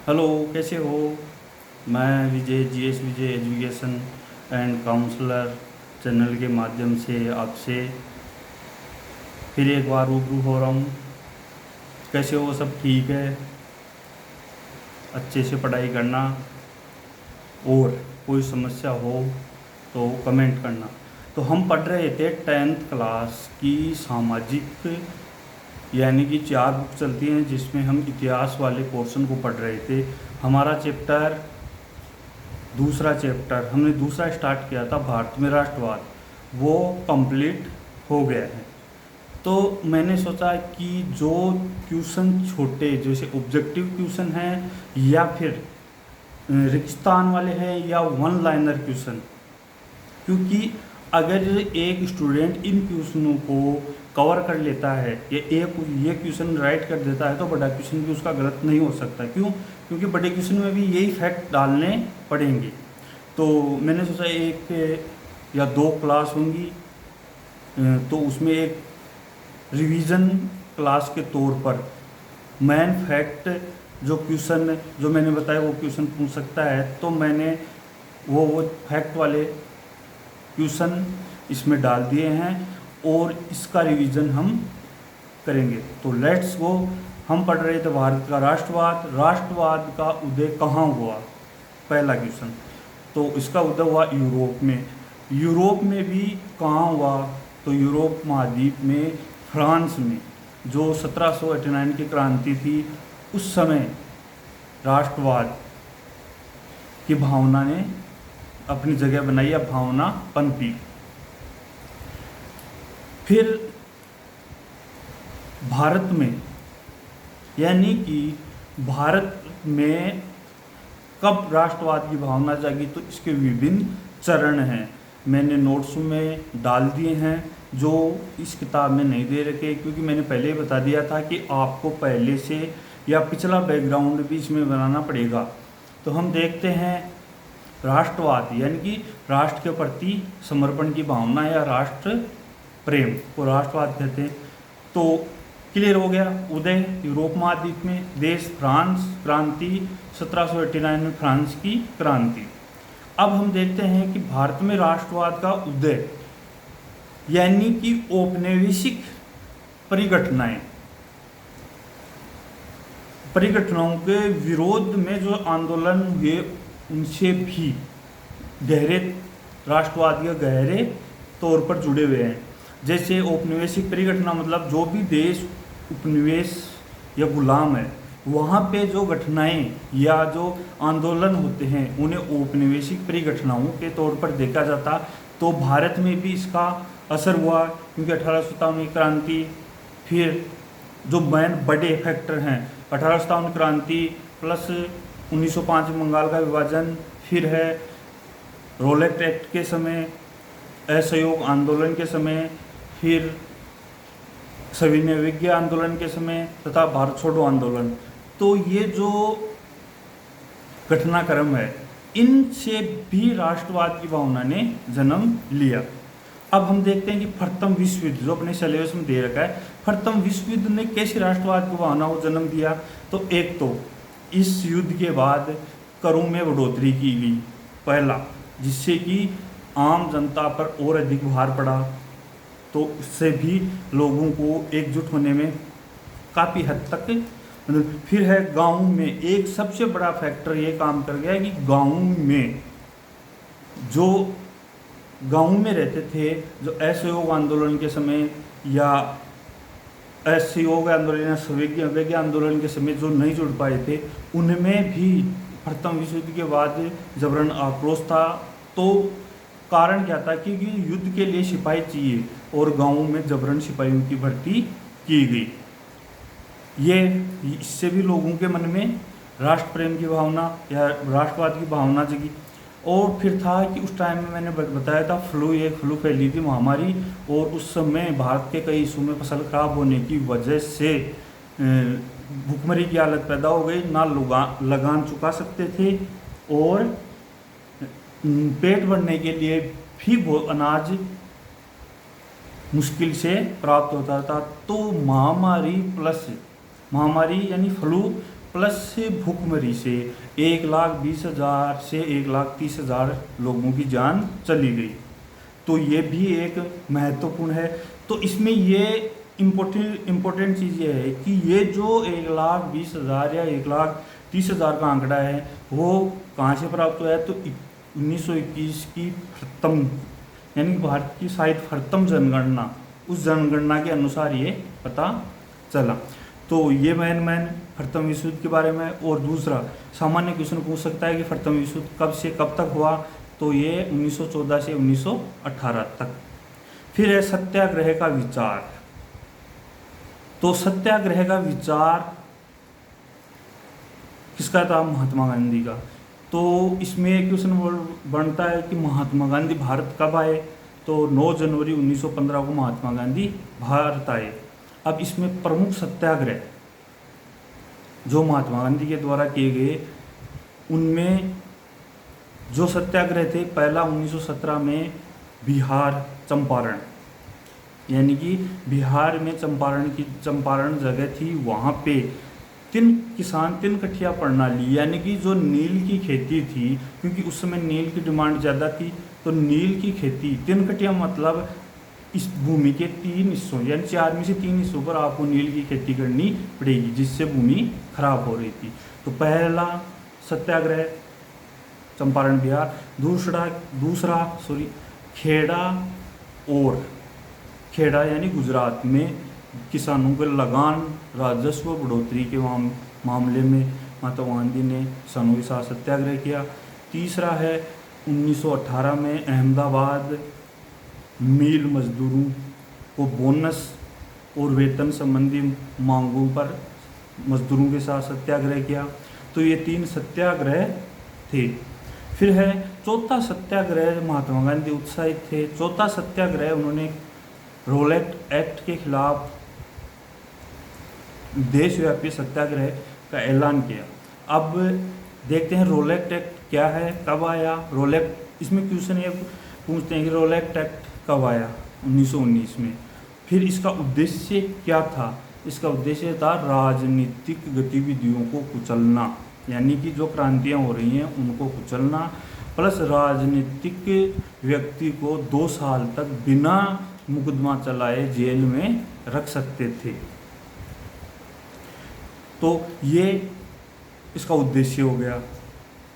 Hello, कैसे हो? मैं Vijay, GS Vijay education and counsellor channel के माध्यम से आपसे फिर एक बार रूबरू हो रहा हूँ। कैसे हो? सब ठीक है? अच्छे से पढ़ाई करना, और कोई समस्या हो तो कमेंट करना। तो हम पढ़ रहे थे 10th क्लास की सामाजिक, यानी कि 4 बुक चलती हैं जिसमें हम इतिहास वाले पोर्शन को पढ़ रहे थे। हमारा चैप्टर, दूसरा चैप्टर हमने दूसरा स्टार्ट किया था, भारत में राष्ट्रवाद, वो कंप्लीट हो गया है। तो मैंने सोचा कि जो क्वेश्चन छोटे, जैसे ऑब्जेक्टिव क्वेश्चन हैं या फिर रेगिस्तान वाले हैं या वन लाइनर क्वेश्चन, क्योंकि अगर एक स्टूडेंट इन क्वेश्चनों को कवर कर लेता है या एक ये क्वेश्चन राइट कर देता है तो बड़ा क्वेश्चन भी उसका गलत नहीं हो सकता। क्यों? क्योंकि बड़े क्वेश्चन में भी यही फैक्ट डालने पड़ेंगे। तो मैंने सोचा एक या 2 क्लास होंगी, तो उसमें एक रिवीजन क्लास के तौर पर मैन फैक्ट जो क्वेश्चन जो मैंने बताया वो क्वेश्चन पूछ सकता है, तो मैंने वो फैक्ट वाले क्वेश्चन इसमें डाल दिए हैं और इसका रिवीजन हम करेंगे। तो लेट्स गो। हम पढ़ रहे थे भारत का राष्ट्रवाद। राष्ट्रवाद का उदय कहाँ हुआ? पहला क्वेश्चन। तो इसका उदय हुआ यूरोप में। यूरोप में भी कहाँ हुआ? तो यूरोप महाद्वीप में, फ्रांस में, जो 1789 की क्रांति थी, उस समय राष्ट्रवाद की भावना ने अपनी जगह बनाई या भावना पनपी। फिर भारत में, यानी कि भारत में कब राष्ट्रवाद की भावना जागी, तो इसके विभिन्न चरण हैं। मैंने नोट्स में डाल दिए हैं जो इस किताब में नहीं दे रखे, क्योंकि मैंने पहले ही बता दिया था कि आपको पहले से या पिछला बैकग्राउंड भी इसमें बनाना पड़ेगा। तो हम देखते हैं राष्ट्रवाद, यानी कि राष्ट्र के प्रति समर्पण की भावना या राष्ट्र प्रेम को राष्ट्रवाद कहते हैं। तो क्लियर हो गया। उदय यूरोप महाद्वीप में, देश फ्रांस, क्रांति 1789 में फ्रांस की क्रांति। अब हम देखते हैं कि भारत में राष्ट्रवाद का उदय, यानी कि औपनिवेशिक परिघटनाओं के विरोध में जो आंदोलन हुए, उनसे भी गहरे राष्ट्रवाद या गहरे तौर पर जुड़े हुए हैं। जैसे औपनिवेशिक परिघटना मतलब जो भी देश उपनिवेश या गुलाम है, वहाँ पे जो घटनाएं या जो आंदोलन होते हैं उन्हें औपनिवेशिक परिघटनाओं के तौर पर देखा जाता। तो भारत में भी इसका असर हुआ, क्योंकि 1857 की क्रांति, फिर जो मैन बड़े फैक्टर हैं 1857 क्रांति प्लस 1905 में बंगाल का विभाजन, फिर है रोलेट एक्ट के समय, असहयोग आंदोलन के समय, फिर सविनय अवज्ञा आंदोलन के समय तथा भारत छोड़ो आंदोलन। तो ये जो घटनाक्रम है, इनसे भी राष्ट्रवाद की भावना ने जन्म लिया। अब हम देखते हैं कि प्रथम विश्व युद्ध जो अपने सिलेबस में दे रखा है, प्रथम विश्व युद्ध ने कैसे राष्ट्रवाद की भावना को जन्म दिया। तो एक तो इस युद्ध के बाद करों में बढ़ोतरी की गई, पहला, जिससे कि आम जनता पर और अधिक भार पड़ा। तो उससे भी लोगों को एकजुट होने में काफ़ी हद तक मतलब। फिर है गांव में, एक सबसे बड़ा फैक्टर ये काम कर गया कि गांव में जो गांव में रहते थे, जो असहयोग आंदोलन के समय या असहयोग आंदोलन या सविनय आंदोलन के समय जो नहीं जुड़ पाए थे, उनमें भी प्रथम विश्व युद्ध के बाद जबरन आक्रोश था। तो कारण क्या था? क्योंकि युद्ध के लिए सिपाही चाहिए और गांवों में जबरन सिपाहियों की भर्ती की गई। ये इससे भी लोगों के मन में राष्ट्र प्रेम की भावना या राष्ट्रवाद की भावना जगी। और फिर था कि उस टाइम में मैंने बताया था फ्लू फैली थी, महामारी, और उस समय भारत के कई हिस्सों में फसल खराब होने की वजह से भूखमरी की हालत पैदा हो गई। ना लगान चुका सकते थे और पेट भरने के लिए भी अनाज मुश्किल से प्राप्त होता था। तो महामारी यानी फ्लू प्लस भूखमरी से 1,20,000 से 1,30,000 लोगों की जान चली गई। तो ये भी एक महत्वपूर्ण है। तो इसमें ये इम्पोर्टेंट चीज़ ये है कि ये जो 1,20,000 या 1,30,000 का आंकड़ा है वो कहाँ से प्राप्त हुआ है, तो 1921 की प्रथम यानी भारत की शायद प्रथम जनगणना, उस जनगणना के अनुसार ये पता चला। तो ये मैन प्रथम विश्व युद्ध के बारे में। और दूसरा सामान्य क्वेश्चन पूछ सकता है कि प्रथम विश्व युद्ध कब से कब तक हुआ, तो ये 1914 से 1918 तक। फिर है सत्याग्रह का विचार। तो सत्याग्रह का विचार किसका था, महात्मा गांधी का। तो इसमें एक क्वेश्चन बनता है कि महात्मा गांधी भारत कब आए, तो 9 जनवरी 1915 को महात्मा गांधी भारत आए। अब इसमें प्रमुख सत्याग्रह जो महात्मा गांधी के द्वारा किए गए, उनमें जो सत्याग्रह थे, पहला 1917 में बिहार चंपारण, यानी कि बिहार में चंपारण जगह थी, वहाँ पे तीन कठिया प्रणाली यानी कि जो नील की खेती थी, क्योंकि उस समय नील की डिमांड ज़्यादा थी, तो नील की खेती 3 कठिया मतलब इस भूमि के 3 हिस्सों यानी 4 में से 3 हिस्सों पर आपको नील की खेती करनी पड़ेगी, जिससे भूमि खराब हो रही थी। तो पहला सत्याग्रह चंपारण बिहार। दूसरा खेड़ा यानी गुजरात में किसानों के लगान राजस्व बढ़ोतरी के मामले में महात्मा गांधी ने किसानों के साथ सत्याग्रह किया। तीसरा है 1918 में अहमदाबाद मिल मजदूरों को बोनस और वेतन संबंधी मांगों पर मजदूरों के साथ सत्याग्रह किया। तो ये 3 सत्याग्रह थे। फिर है चौथा सत्याग्रह, महात्मा गांधी उत्साहित थे। चौथा सत्याग्रह उन्होंने रोलेट एक्ट के खिलाफ देशव्यापी सत्याग्रह का ऐलान किया। अब देखते हैं रोलेट एक्ट क्या है, कब आया। इसमें क्वेश्चन ये पूछते हैं कि रोलेट एक्ट कब आया, 1919 में। फिर इसका उद्देश्य क्या था, इसका उद्देश्य था राजनीतिक गतिविधियों को कुचलना, यानी कि जो क्रांतियाँ हो रही हैं उनको कुचलना, प्लस राजनीतिक व्यक्ति को 2 साल तक बिना मुकदमा चलाए जेल में रख सकते थे। तो ये इसका उद्देश्य हो गया,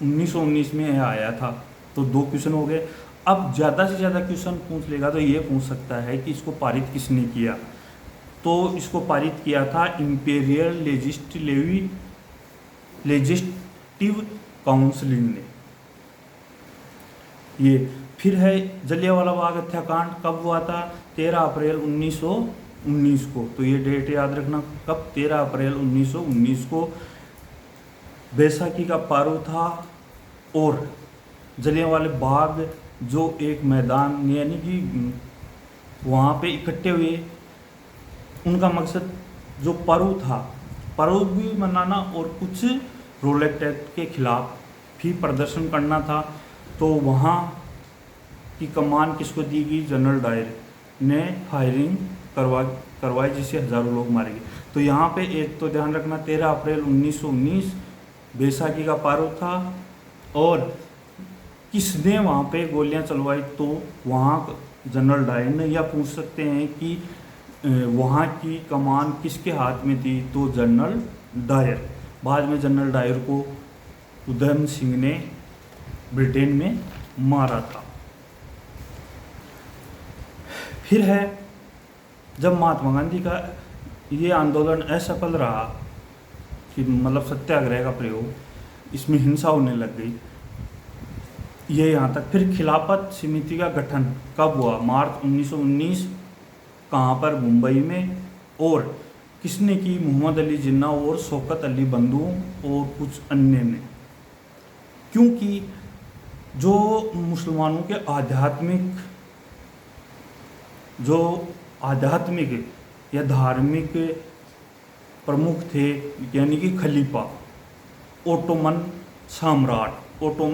1919 में यह आया था। तो 2 क्वेश्चन हो गए। अब ज़्यादा से ज़्यादा क्वेश्चन पूछ लेगा तो ये पूछ सकता है कि इसको पारित किसने किया। तो इसको पारित किया था इंपीरियल लेजिस्लेटिव काउंसिल ने। ये फिर है जलियांवाला बाग हत्याकांड कब हुआ था, 13 अप्रैल 1919 को। तो ये डेट याद रखना, कब, 13 अप्रैल 1919 को। बैसाखी का पर्व था और जलियांवाला बाग जो एक मैदान यानी कि वहाँ पे इकट्ठे हुए, उनका मकसद जो पर्व था, पर्व भी मनाना और कुछ रोलेट एक्ट के खिलाफ भी प्रदर्शन करना था। तो वहाँ की कमान किसको दी गई, जनरल डायर ने फायरिंग करवाई, जिससे हज़ारों लोग मारे गए। तो यहाँ पे एक तो ध्यान रखना, 13 अप्रैल 1919 बैसाखी का पर्व था और किसने वहाँ पे गोलियाँ चलवाई, तो वहाँ जनरल डायर ने। या पूछ सकते हैं कि वहाँ की कमान किसके हाथ में थी, तो जनरल डायर। बाद में जनरल डायर को उधम सिंह ने ब्रिटेन में मारा था। फिर है जब महात्मा गांधी का ये आंदोलन असफल रहा कि मतलब सत्याग्रह का प्रयोग, इसमें हिंसा होने लग गई, ये यहाँ तक। फिर खिलाफत समिति का गठन कब हुआ, मार्च 1919, कहाँ पर, मुंबई में। और किसने की, मोहम्मद अली जिन्ना और शौकत अली बंधु और कुछ अन्य ने। क्योंकि जो मुसलमानों के आध्यात्मिक या धार्मिक प्रमुख थे, यानी कि खलीफा, ओटोमन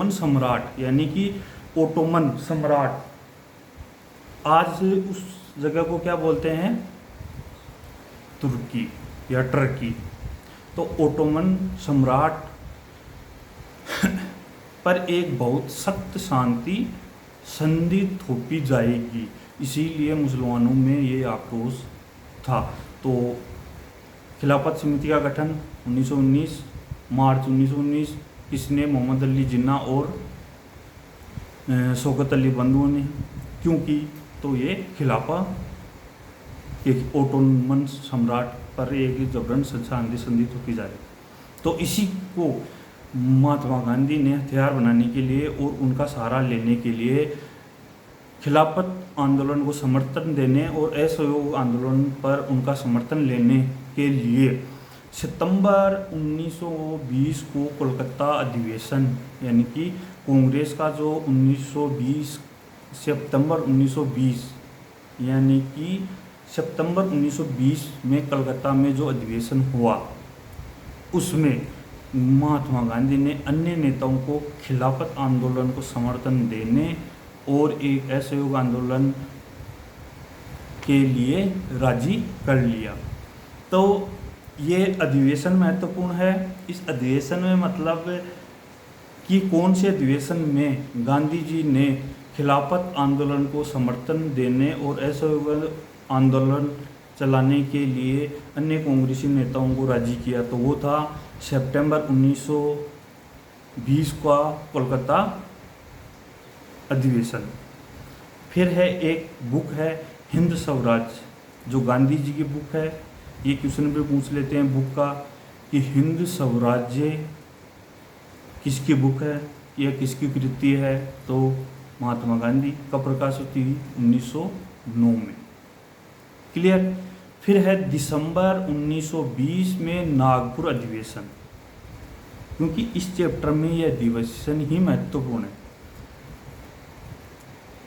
सम्राट यानी कि ओटोमन सम्राट, आज उस जगह को क्या बोलते हैं, तुर्की या टर्की। तो ओटोमन सम्राट पर एक बहुत सख्त शांति संधि थोपी जाएगी, इसीलिए मुसलमानों में ये आक्रोश था। तो खिलाफत समिति का गठन 1919 मार्च 1919 किसने? मोहम्मद अली जिन्ना और शौकत अली बंधुओं ने। क्योंकि तो ये खिलाफा एक ओटोमन सम्राट पर एक जबरन शांति संधि थोपी जा रही। तो इसी को महात्मा गांधी ने हथियार बनाने के लिए और उनका सहारा लेने के लिए खिलाफत आंदोलन को समर्थन देने और असहयोग आंदोलन पर उनका समर्थन लेने के लिए सितंबर 1920 को कोलकाता अधिवेशन, यानी कि कांग्रेस का जो 1920 सितंबर 1920 यानी कि सितंबर 1920 में कलकत्ता में जो अधिवेशन हुआ, उसमें महात्मा गांधी ने अन्य नेताओं को खिलाफत आंदोलन को समर्थन देने और एक असहयोग आंदोलन के लिए राजी कर लिया। तो ये अधिवेशन महत्वपूर्ण है। इस अधिवेशन में मतलब कि कौन से अधिवेशन में गांधी जी ने खिलाफत आंदोलन को समर्थन देने और असहयोग आंदोलन चलाने के लिए अन्य कांग्रेसी नेताओं को राजी किया, तो वो था सितंबर 1920 का कोलकाता अधिवेशन। फिर है एक बुक है हिंद स्वराज, जो गांधी जी की बुक है। ये क्वेश्चन भी पूछ लेते हैं बुक का कि हिंद स्वराज्य किसकी बुक है या किसकी कृति है? तो महात्मा गांधी। कब प्रकाशित हुई? 1909 में। क्लियर। फिर है दिसंबर 1920 में नागपुर अधिवेशन, क्योंकि इस चैप्टर में यह अधिवेशन ही महत्वपूर्ण है।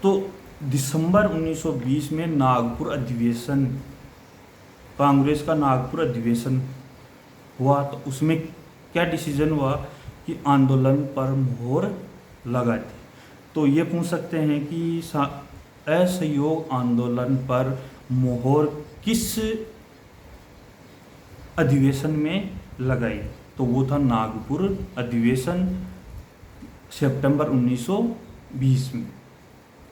तो दिसंबर 1920 में नागपुर अधिवेशन, कांग्रेस का नागपुर अधिवेशन हुआ, तो उसमें क्या डिसीजन हुआ कि आंदोलन पर मोहर लगा दी। तो ये पूछ सकते हैं कि असहयोग आंदोलन पर मोहर किस अधिवेशन में लगाई? तो वो था नागपुर अधिवेशन सितंबर 1920 में,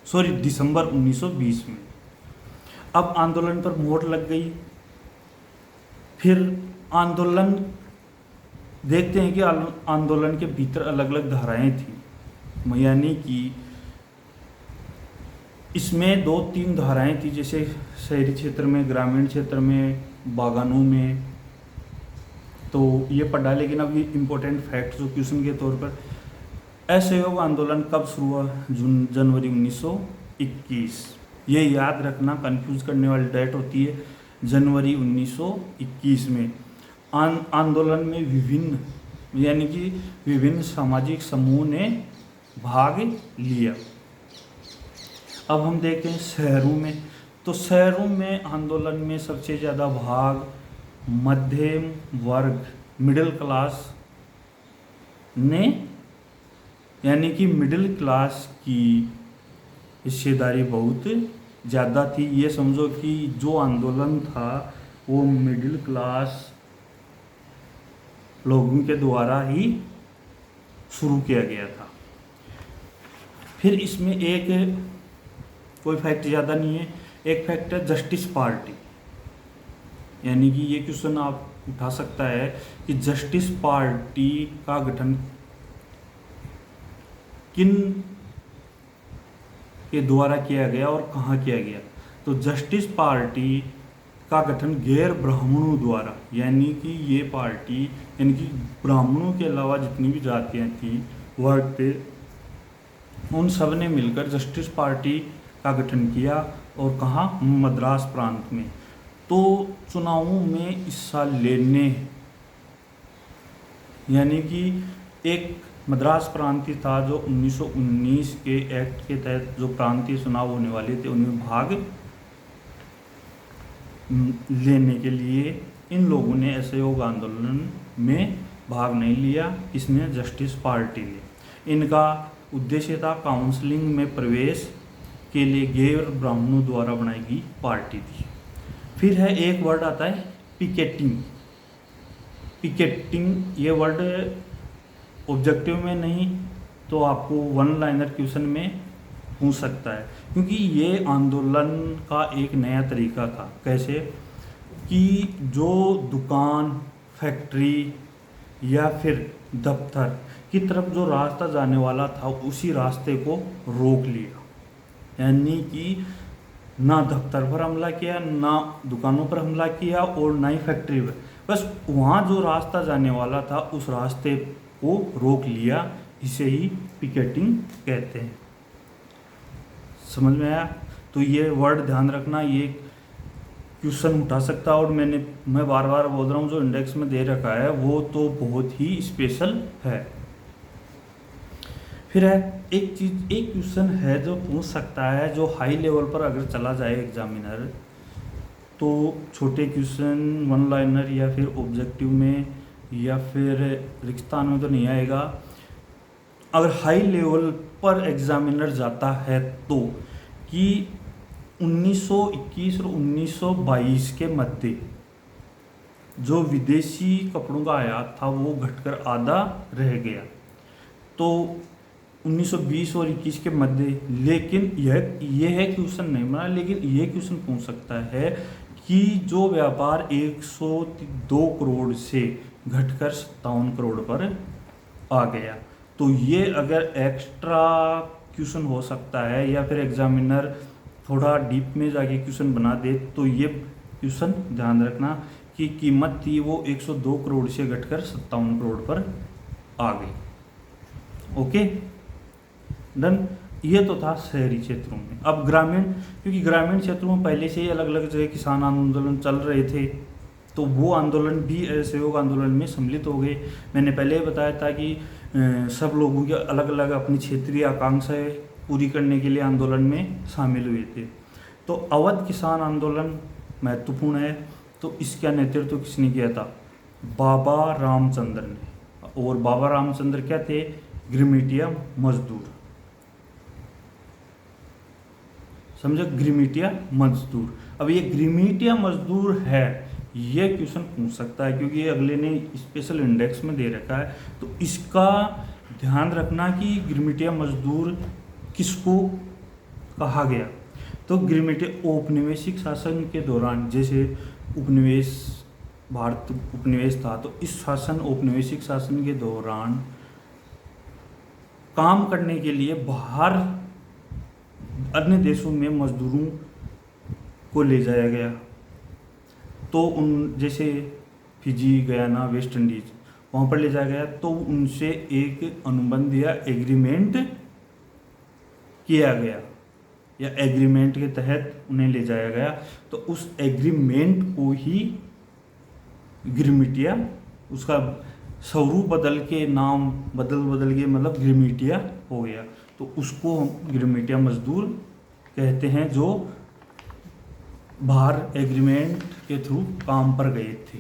सॉरी दिसंबर 1920 में। अब आंदोलन पर मोहर लग गई। फिर आंदोलन देखते हैं कि आंदोलन के भीतर अलग अलग धाराएं थी, यानी कि इसमें 2-3 धाराएं थी, जैसे शहरी क्षेत्र में, ग्रामीण क्षेत्र में, बागानों में। तो ये पढ़ा, लेकिन अब ये इम्पोर्टेंट फैक्ट जो क्वेश्चन के तौर पर, असहयोग आंदोलन कब शुरू हुआ? जनवरी 1921। ये याद रखना, कंफ्यूज करने वाली डेट होती है, जनवरी 1921 में। आंदोलन में विभिन्न, यानी कि विभिन्न सामाजिक समूह ने भाग लिया। अब हम देखते हैं शहरों में। तो शहरों में आंदोलन में सबसे ज़्यादा भाग मध्यम वर्ग, मिडिल क्लास ने, यानी कि मिडिल क्लास की हिस्सेदारी बहुत ज़्यादा थी। ये समझो कि जो आंदोलन था वो मिडिल क्लास लोगों के द्वारा ही शुरू किया गया था। फिर इसमें एक कोई फैक्ट ज़्यादा नहीं है, एक फैक्ट है जस्टिस पार्टी, यानी कि ये क्वेश्चन आप उठा सकता है कि जस्टिस पार्टी का गठन किन के द्वारा किया गया और कहाँ किया गया? तो जस्टिस पार्टी का गठन गैर ब्राह्मणों द्वारा, यानी कि ये पार्टी, यानी कि ब्राह्मणों के अलावा जितनी भी जातियाँ थी वर्ग थे, उन सब ने मिलकर जस्टिस पार्टी का गठन किया। और कहाँ? मद्रास प्रांत में। तो चुनावों में हिस्सा लेने, यानी कि एक मद्रास प्रांतीय था जो 1919 के एक्ट के तहत जो प्रांतीय चुनाव होने वाले थे उनमें भाग लेने के लिए इन लोगों ने असहयोग आंदोलन में भाग नहीं लिया। इसने जस्टिस पार्टी ने। इनका उद्देश्य था काउंसलिंग में प्रवेश के लिए गैर ब्राह्मणों द्वारा बनाई गई पार्टी थी। फिर है एक वर्ड आता है पिकेटिंग। पिकेटिंग ये वर्ड ऑब्जेक्टिव में नहीं तो आपको वन लाइनर क्वेश्चन में पूछ सकता है, क्योंकि ये आंदोलन का एक नया तरीका था। कैसे कि जो दुकान, फैक्ट्री या फिर दफ्तर की तरफ जो रास्ता जाने वाला था उसी रास्ते को रोक लिया, यानी कि ना दफ्तर पर हमला किया, ना दुकानों पर हमला किया और ना ही फैक्ट्री पर, बस वहाँ जो रास्ता जाने वाला था उस रास्ते को रोक लिया। इसे ही पिकेटिंग कहते हैं। समझ में आया? तो ये वर्ड ध्यान रखना, ये क्वेश्चन उठा सकता है। और मैं बार बार बोल रहा हूँ, जो इंडेक्स में दे रखा है वो तो बहुत ही स्पेशल है। फिर है एक क्वेश्चन है जो पूछ सकता है, जो हाई लेवल पर अगर चला जाए एग्जामिनर, तो छोटे क्वेश्चन वन लाइनर या फिर ऑब्जेक्टिव में या फिर रिक्तान में तो नहीं आएगा। अगर हाई लेवल पर एग्जामिनर जाता है तो कि 1921 और 1922 के मध्य जो विदेशी कपड़ों का आयात था वो घटकर आधा रह गया, तो 1920 और 21 के मध्य। लेकिन यह है क्वेश्चन नहीं बना, लेकिन यह क्वेश्चन पूछ सकता है कि जो व्यापार 102 करोड़ से घटकर 57 करोड़ पर आ गया, तो ये अगर एक्स्ट्रा क्वेश्चन हो सकता है या फिर एग्जामिनर थोड़ा डीप में जाके क्वेश्चन बना दे, तो ये क्वेश्चन ध्यान रखना कि कीमत थी वो 102 करोड़ से घटकर 57 करोड़ पर आ गई। Okay done. ये तो था शहरी क्षेत्रों में। अब ग्रामीण, क्योंकि ग्रामीण क्षेत्रों में पहले से ही अलग अलग जगह किसान आंदोलन चल रहे थे, तो वो आंदोलन भी असहयोग आंदोलन में सम्मिलित हो गए। मैंने पहले बताया था कि सब लोगों के अलग अलग अपनी क्षेत्रीय आकांक्षाएं पूरी करने के लिए आंदोलन में शामिल हुए थे। तो अवध किसान आंदोलन महत्वपूर्ण है। तो इसका नेतृत्व किसने किया था? बाबा रामचंद्र ने। और बाबा रामचंद्र क्या थे? गिरमिटिया मजदूर। समझो, गिरमिटिया मजदूर। अब ये गिरमिटिया मजदूर है, ये क्वेश्चन पूछ सकता है, क्योंकि ये अगले ने स्पेशल इंडेक्स में दे रखा है। तो इसका ध्यान रखना कि गिरमिटिया मजदूर किसको कहा गया। तो गिरमिटिया औपनिवेशिक शासन के दौरान, जैसे भारत उपनिवेश था, तो इस औपनिवेशिक शासन के दौरान काम करने के लिए बाहर अन्य देशों में मजदूरों को ले जाया गया। तो जैसे फिजी, गयाना, वेस्ट इंडीज, वहाँ पर ले जाया गया। तो उनसे एक अनुबंध या एग्रीमेंट किया गया, या एग्रीमेंट के तहत उन्हें ले जाया गया। तो उस एग्रीमेंट को ही गिरमिटिया, उसका स्वरूप बदल के, नाम बदल के मतलब गिरमिटिया हो गया। तो उसको गिरमिटिया मजदूर कहते हैं, जो बाहर एग्रीमेंट के थ्रू काम पर गए थे।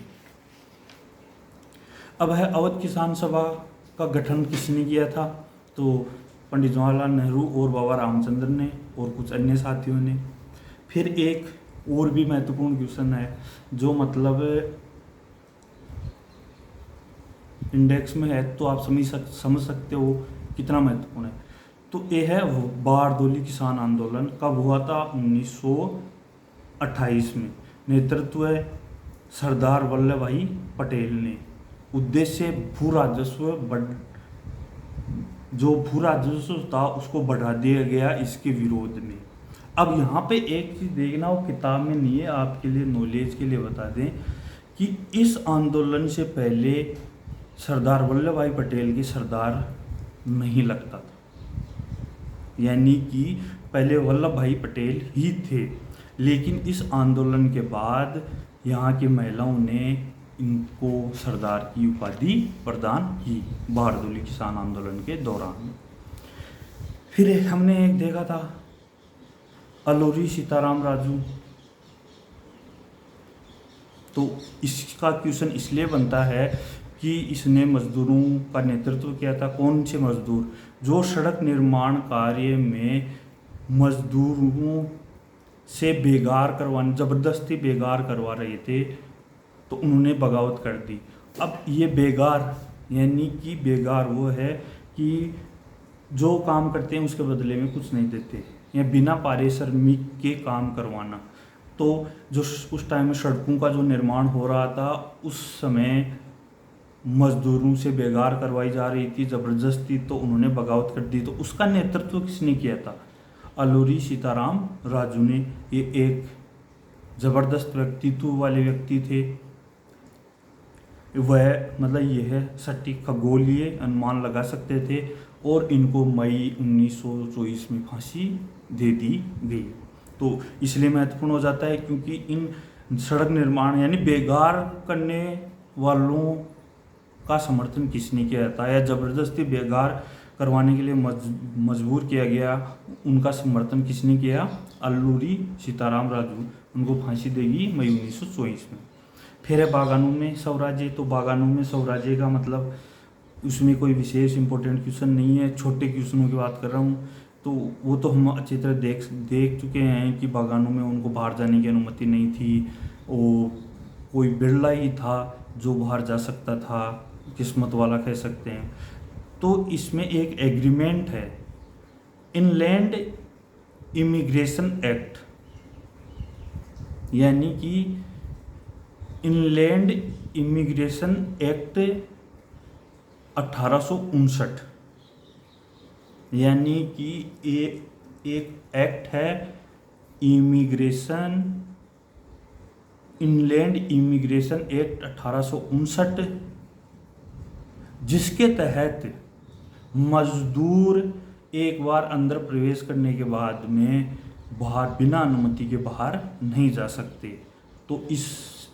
अब है अवध किसान सभा का गठन किसने किया था? तो पंडित जवाहरलाल नेहरू और बाबा रामचंद्र ने और कुछ अन्य साथियों ने। फिर एक और भी महत्वपूर्ण क्वेश्चन है, जो मतलब इंडेक्स में है, तो आप समझ सकते हो कितना महत्वपूर्ण है। तो ये है बारदोली किसान आंदोलन कब हुआ था? 1928 में। नेतृत्व है सरदार वल्लभ भाई पटेल ने। उद्देश्य भू राजस्व था उसको बढ़ा दिया गया इसके विरोध में। अब यहाँ पे एक चीज़ देखना, वो किताब में नहीं है, आपके लिए नॉलेज के लिए बता दें कि इस आंदोलन से पहले सरदार वल्लभ भाई पटेल के सरदार नहीं लगता था, यानी कि पहले वल्लभ भाई पटेल ही थे। लेकिन इस आंदोलन के बाद यहाँ की महिलाओं ने इनको सरदार की उपाधि प्रदान की, बारदोली किसान आंदोलन के दौरान। फिर हमने एक देखा था अलोरी सीताराम राजू। तो इसका क्वेश्चन इसलिए बनता है कि इसने मजदूरों का नेतृत्व किया था। कौन से मजदूर? जो सड़क निर्माण कार्य में मजदूरों से ज़बरदस्ती बेगार करवा रहे थे, तो उन्होंने बगावत कर दी। अब ये बेगार यानी कि बेगार वो है कि जो काम करते हैं उसके बदले में कुछ नहीं देते, या बिना पारिश्रमिक के काम करवाना। तो जो उस टाइम में सड़कों का जो निर्माण हो रहा था, उस समय मजदूरों से बेगार करवाई जा रही थी ज़बरदस्ती, तो उन्होंने बगावत कर दी। तो उसका नेतृत्व किसने किया था? अल्लूरी सीताराम राजू ने। ये एक ज़बरदस्त व्यक्तित्व वाले व्यक्ति थे। वह मतलब यह सटीक खगोलीय अनुमान लगा सकते थे, और इनको मई 1924 में फांसी दे दी गई। तो इसलिए महत्वपूर्ण हो जाता है क्योंकि इन सड़क निर्माण यानी बेगार करने वालों का समर्थन किसने किया जाता है, या ज़बरदस्ती बेगार करवाने के लिए मजबूर किया गया, उनका समर्थन किसने किया? अल्लूरी सीताराम राजू। उनको फांसी देगी मई 1924 में। फिर है बागानों में स्वराज्य। तो बागानों में स्वराज्य का मतलब उसमें कोई विशेष इंपॉर्टेंट क्वेश्चन नहीं है, छोटे क्वेश्चनों की बात कर रहा हूँ। तो वो तो हम अच्छी तरह देख चुके हैं कि बागानों में उनको बाहर जाने की अनुमति नहीं थी, वो कोई बिरला ही था जो बाहर जा सकता था, किस्मत वाला कह सकते हैं। तो इसमें एक एग्रीमेंट है, इनलैंड इमिग्रेशन एक्ट, यानी कि इनलैंड इमिग्रेशन एक्ट 1859, यानी कि एक एक्ट है इनलैंड इमिग्रेशन एक्ट 1859, जिसके तहत मजदूर एक बार अंदर प्रवेश करने के बाद में बाहर बिना अनुमति के बाहर नहीं जा सकते। तो इस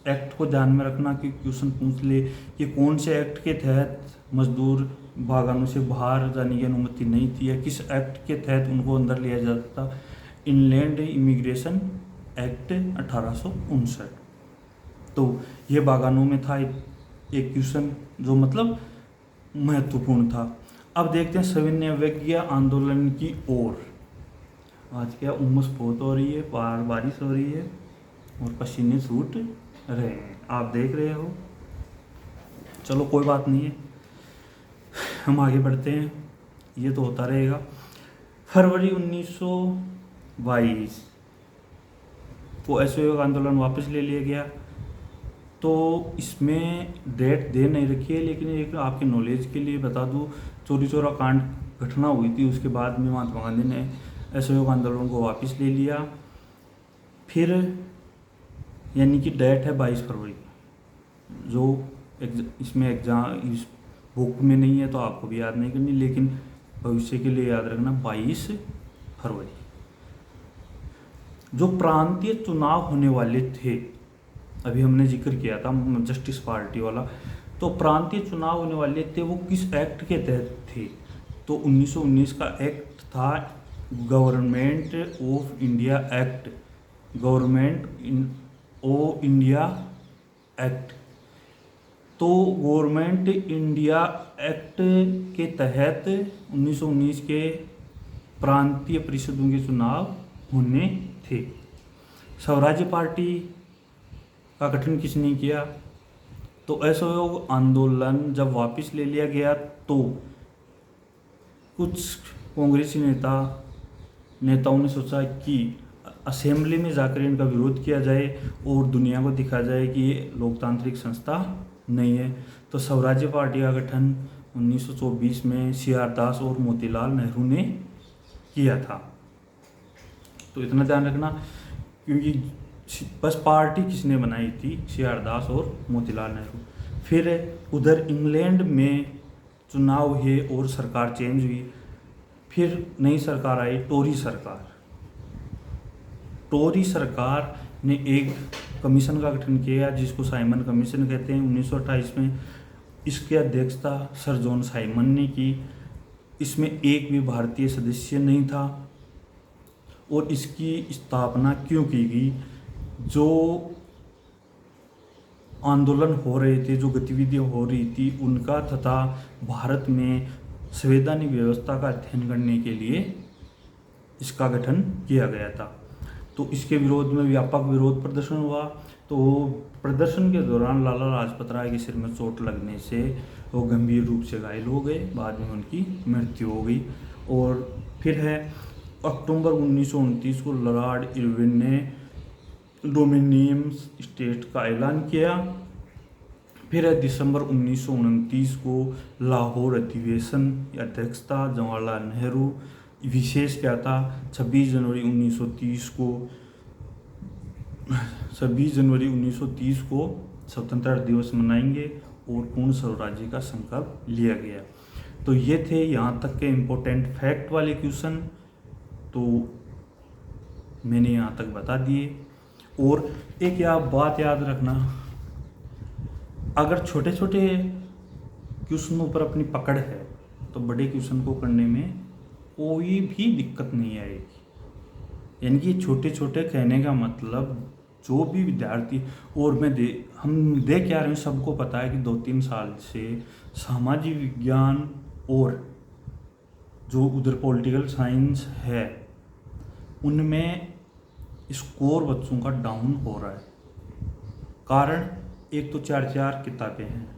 एक्ट को ध्यान में रखना कि क्वेश्चन पूछ ले कि कौन से एक्ट के तहत मजदूर बागानों से बाहर जाने की अनुमति नहीं थी, या किस एक्ट के तहत उनको अंदर लिया जाता था। Inland immigration act 1859। तो ये बागानों में था एक क्वेश्चन जो मतलब महत्वपूर्ण था। अब देखते हैं सविनय अवज्ञा आंदोलन की ओर। आज क्या उमस बहुत हो रही है, बारिश हो रही है और पसीने छूट रहे हैं, आप देख रहे हो। चलो कोई बात नहीं है, हम आगे बढ़ते हैं, ये तो होता रहेगा। फरवरी 1922 को असहयोग आंदोलन वापस ले लिया गया। तो इसमें डेट दे नहीं रखी है, लेकिन एक आपके नॉलेज के लिए बता दूं, चौरी चौरा कांड घटना हुई थी, उसके बाद में महात्मा गांधी ने असहयोग आंदोलन को वापस ले लिया। फिर यानी कि डेट है 22 फरवरी, जो इसमें एग्जाम इस बुक में नहीं है तो आपको भी याद नहीं करनी, लेकिन भविष्य के लिए याद रखना 22 फरवरी। जो प्रांतीय चुनाव होने वाले थे, अभी हमने जिक्र किया था जस्टिस पार्टी वाला, तो प्रांतीय चुनाव होने वाले थे वो किस एक्ट के तहत थे? तो 1919 का एक्ट था government of India act, government of India act. तो गवर्नमेंट इंडिया एक्ट के तहत 1919 के प्रांतीय परिषदों के चुनाव होने थे। स्वराज्य पार्टी का गठन किसने किया? तो असहयोग आंदोलन जब वापस ले लिया गया तो कुछ कांग्रेसी नेताओं ने सोचा कि असेंबली में जाकर इनका विरोध किया जाए और दुनिया को दिखाया जाए कि ये लोकतांत्रिक संस्था नहीं है। तो स्वराज्य पार्टी का गठन 1924 में CR दास और मोतीलाल नेहरू ने किया था। तो इतना ध्यान रखना, क्योंकि बस पार्टी किसने बनाई थी? CR दास और मोतीलाल नेहरू। फिर उधर इंग्लैंड में चुनाव हुए और सरकार चेंज हुई। फिर नई सरकार आई, टोरी सरकार ने एक कमीशन का गठन किया जिसको साइमन कमीशन कहते हैं 1928 में। इसकी अध्यक्षता सर जॉन साइमन ने की। इसमें एक भी भारतीय सदस्य नहीं था। और इसकी स्थापना क्यों की गई? जो आंदोलन हो रहे थे, जो गतिविधियां हो रही थी उनका तथा भारत में संवैधानिक व्यवस्था का अध्ययन करने के लिए इसका गठन किया गया था। तो इसके विरोध में व्यापक विरोध प्रदर्शन हुआ। तो तो प्रदर्शन के दौरान लाला लाजपत राय के सिर में चोट लगने से वो गंभीर रूप से घायल हो गए, बाद में उनकी मृत्यु हो गई। और फिर है अक्टूबर 1929 को लॉर्ड इरविन ने डोमिनियन स्टेट का ऐलान किया। फिर है दिसंबर 1929 को लाहौर अधिवेशन की अध्यक्षता जवाहरलाल नेहरू। विशेष क्या था, 26 जनवरी 1930 को स्वतंत्रता दिवस मनाएंगे और पूर्ण स्वराज्य का संकल्प लिया गया। तो ये थे यहाँ तक के इम्पोर्टेंट फैक्ट वाले क्वेश्चन, तो मैंने यहाँ तक बता दिए। और एक बात याद रखना, अगर छोटे छोटे क्वेश्चनों पर अपनी पकड़ है तो बड़े क्वेश्चन को करने में कोई भी दिक्कत नहीं आएगी। यानी कि छोटे छोटे कहने का मतलब जो भी विद्यार्थी, और हम देख क्या रहे हैं, सबको पता है कि 2-3 साल से सामाजिक विज्ञान और जो उधर पॉलिटिकल साइंस है उनमें स्कोर बच्चों का डाउन हो रहा है। कारण एक तो 4 किताबें हैं,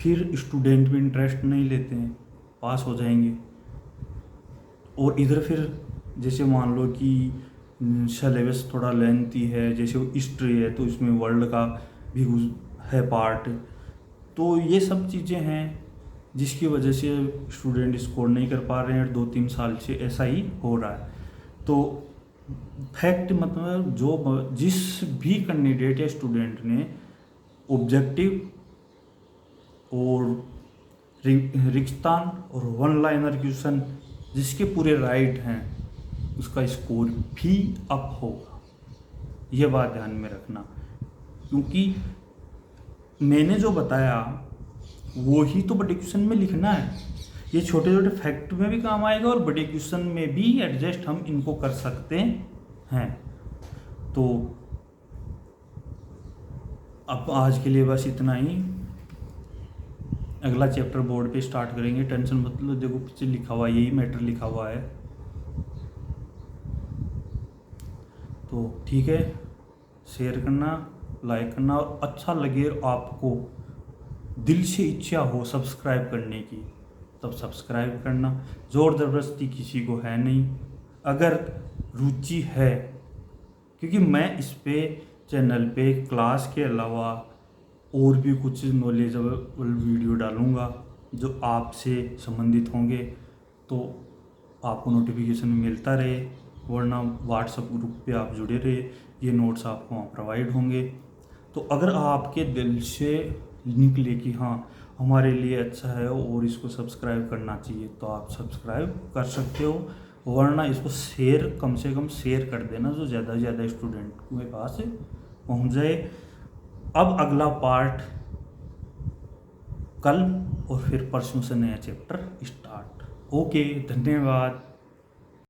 फिर स्टूडेंट भी इंटरेस्ट नहीं लेते हैं, पास हो जाएंगे। और इधर फिर जैसे मान लो कि सिलेबस थोड़ा लेंथी है, जैसे वो हिस्ट्री है तो इसमें वर्ल्ड का भी है पार्ट, तो ये सब चीज़ें हैं जिसकी वजह से स्टूडेंट स्कोर नहीं कर पा रहे हैं। 2-3 साल से ऐसा ही हो रहा है। तो फैक्ट मतलब जिस भी कैंडिडेट या स्टूडेंट ने ऑब्जेक्टिव और रिक्तान और वन लाइनर क्वेश्चन जिसके पूरे राइट हैं उसका स्कोर भी अप होगा, यह बात ध्यान में रखना। क्योंकि मैंने जो बताया वो ही तो बड़े क्वेश्चन में लिखना है। ये छोटे छोटे फैक्ट में भी काम आएगा और बड़े क्वेश्चन में भी एडजस्ट हम इनको कर सकते हैं। तो अब आज के लिए बस इतना ही। अगला चैप्टर बोर्ड पे स्टार्ट करेंगे, टेंशन मत लो। देखो पीछे लिखा हुआ यही मैटर लिखा हुआ है, तो ठीक है। शेयर करना, लाइक करना, और अच्छा लगे आपको दिल से इच्छा हो सब्सक्राइब करने की तब सब्सक्राइब करना। जोर ज़बरदस्ती किसी को है नहीं, अगर रुचि है, क्योंकि मैं इस पे चैनल पे क्लास के अलावा और भी कुछ नॉलेजेबल वीडियो डालूँगा जो आपसे संबंधित होंगे, तो आपको नोटिफिकेशन मिलता रहे। वरना व्हाट्सएप ग्रुप पे आप जुड़े रहे, ये नोट्स आपको वहाँ प्रोवाइड होंगे। तो अगर आपके दिल से निकले कि हाँ हमारे लिए अच्छा है और इसको सब्सक्राइब करना चाहिए, तो आप सब्सक्राइब कर सकते हो। वरना इसको शेयर, कम से कम शेयर कर देना जो ज़्यादा से ज़्यादा स्टूडेंट के पास पहुँच जाए। अब अगला पार्ट कल और फिर परसों से नया चैप्टर स्टार्ट। ओके, धन्यवाद।